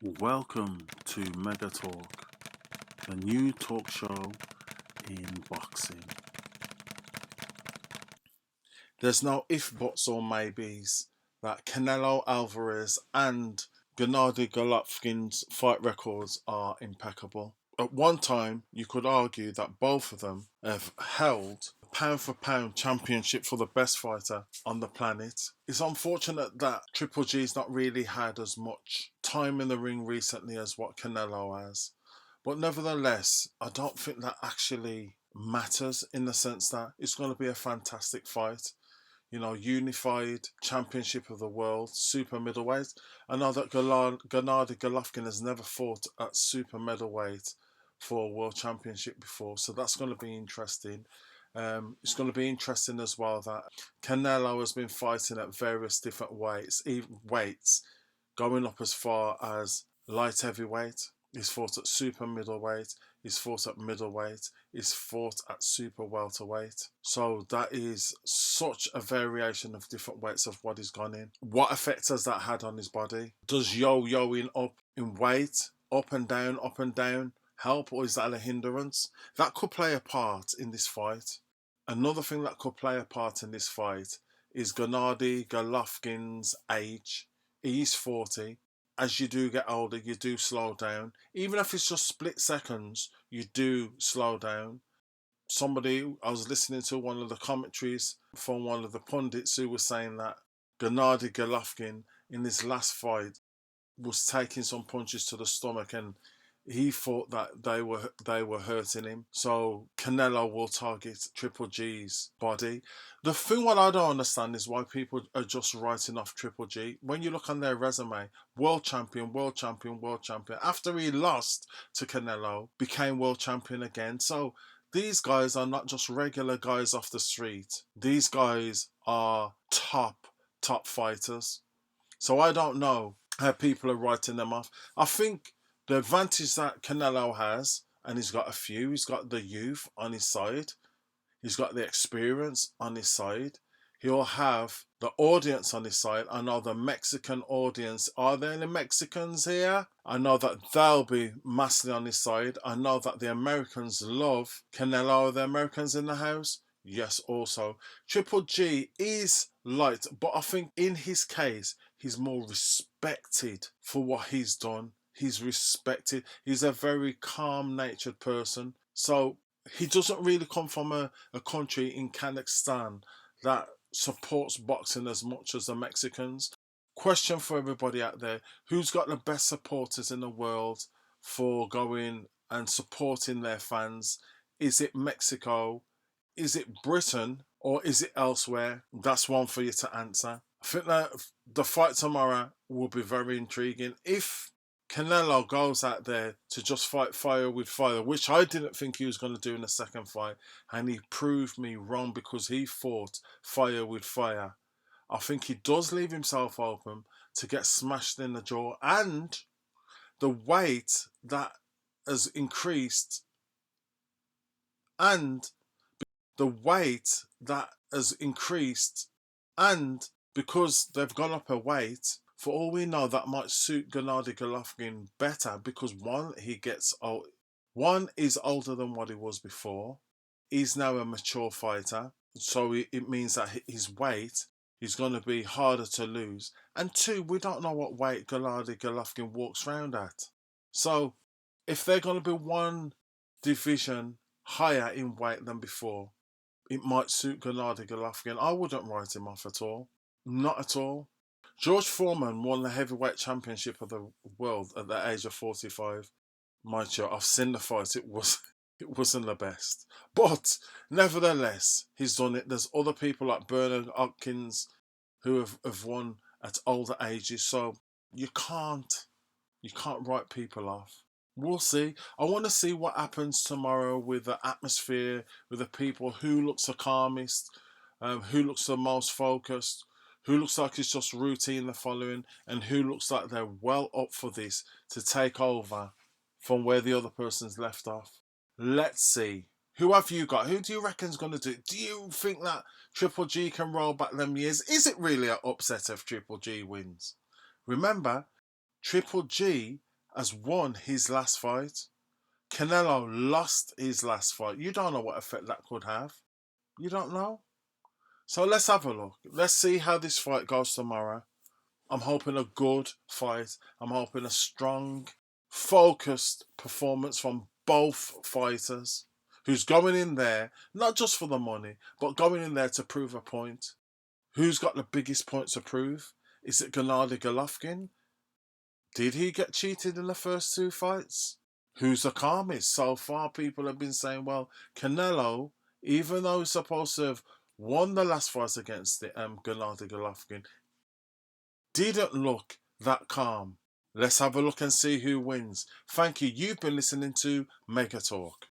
Welcome to Mega Talk, the new talk show in boxing. There's no if, buts, or maybes that Canelo Alvarez and Gennady Golovkin's fight records are impeccable. At one time, you could argue that both of them have held pound for pound championship for the best fighter on the planet. It's unfortunate that Triple G's not really had as much time in the ring recently as what Canelo has. But nevertheless, I don't think that actually matters in the sense that it's going to be a fantastic fight. You know, unified championship of the world, super middleweight. I know that Gennady Golovkin has never fought at super middleweight for a world championship before, so that's going to be interesting. It's going to be interesting as well that Canelo has been fighting at various different weights, even weights going up as far as light heavyweight. He's fought at super middleweight. He's fought at middleweight. He's fought at super welterweight. So that is such a variation of different weights of what he's gone in. What effect has that had on his body? Does yo-yoing up in weight, up and down, help, or is that a hindrance? That could play a part in this fight. Another thing that could play a part in this fight is Gennady Golovkin's age. He's 40. As you do get older, you do slow down. Even if it's just split seconds, you do slow down. I was listening to one of the commentaries from one of the pundits who was saying that Gennady Golovkin in his last fight was taking some punches to the stomach and he thought that they were hurting him. So Canelo will target Triple G's body. The thing what I don't understand is why people are just writing off Triple G. When you look on their resume, world champion, world champion, world champion. After he lost to Canelo, became world champion again. So these guys are not just regular guys off the street. These guys are top fighters. So I don't know how people are writing them off. I think the advantage that Canelo has, and he's got the youth on his side. He's got the experience on his side. He'll have the audience on his side. I know the Mexican audience. Are there any Mexicans here? I know that they'll be massively on his side. I know that the Americans love Canelo. Are the Americans in the house? Yes, also. Triple G is light, but I think in his case, he's more respected for what he's done. He's respected. He's a very calm-natured person. So he doesn't really come from a country in Kazakhstan that supports boxing as much as the Mexicans. Question for everybody out there: who's got the best supporters in the world for going and supporting their fans? Is it Mexico? Is it Britain? Or is it elsewhere? That's one for you to answer. I think that the fight tomorrow will be very intriguing. If Canelo goes out there to just fight fire with fire, which I didn't think he was going to do in the second fight, and he proved me wrong because he fought fire with fire. I think he does leave himself open to get smashed in the jaw, and the weight that has increased, and the weight that has increased, and because they've gone up a weight, for all we know, that might suit Gennady Golovkin better because one is older than what he was before. He's now a mature fighter, so it means that his weight is going to be harder to lose. And two, we don't know what weight Gennady Golovkin walks around at. So if they're going to be one division higher in weight than before, it might suit Gennady Golovkin. I wouldn't write him off at all. Not at all. George Foreman won the heavyweight championship of the world at the age of 45. Mind you, I've seen the fight. It wasn't the best. But nevertheless, he's done it. There's other people like Bernard Hopkins who have won at older ages. So you can't write people off. We'll see. I want to see what happens tomorrow with the atmosphere, with the people, who looks the calmest, who looks the most focused, who looks like it's just routine the following, and who looks like they're well up for this to take over from where the other person's left off. Let's see. Who have you got? Who do you reckon's going to do it? Do you think that Triple G can roll back them years? Is it really an upset if Triple G wins? Remember, Triple G has won his last fight. Canelo lost his last fight. You don't know what effect that could have. You don't know. So let's have a look. Let's see how this fight goes tomorrow. I'm hoping a good fight. I'm hoping a strong, focused performance from both fighters who's going in there, not just for the money, but going in there to prove a point. Who's got the biggest point to prove? Is it Gennady Golovkin? Did he get cheated in the first two fights? Who's the calmest? So far, people have been saying, well, Canelo, even though he's supposed to have won the last fight against the Gennady Golovkin, didn't look that calm. Let's have a look and see who wins. Thank you. You've been listening to Mega Talk.